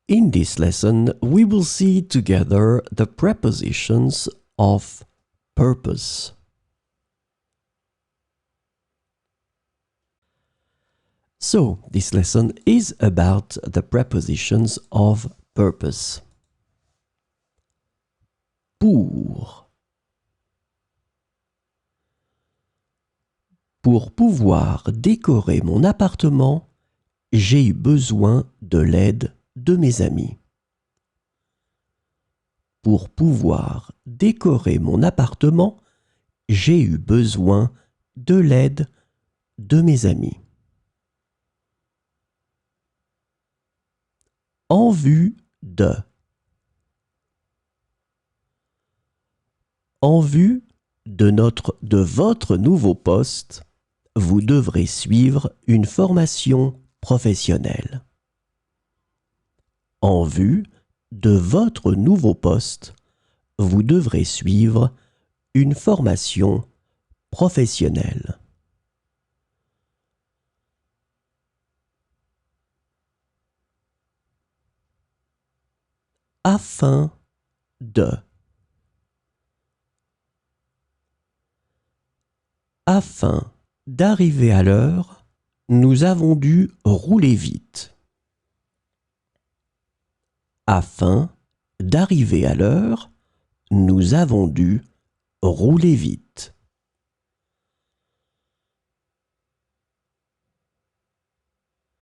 In this lesson, we will see together the prepositions of purpose. So, this lesson is about the prepositions of purpose. Pour. Pour pouvoir décorer mon appartement, j'ai eu besoin de l'aide de mes amis. Pour pouvoir décorer mon appartement, j'ai eu besoin de l'aide de mes amis. En vue de. En vue de votre nouveau poste, vous devrez suivre une formation professionnelle. En vue de votre nouveau poste, vous devrez suivre une formation professionnelle. Afin de. Afin d'arriver à l'heure, nous avons dû rouler vite. Afin d'arriver à l'heure, nous avons dû rouler vite.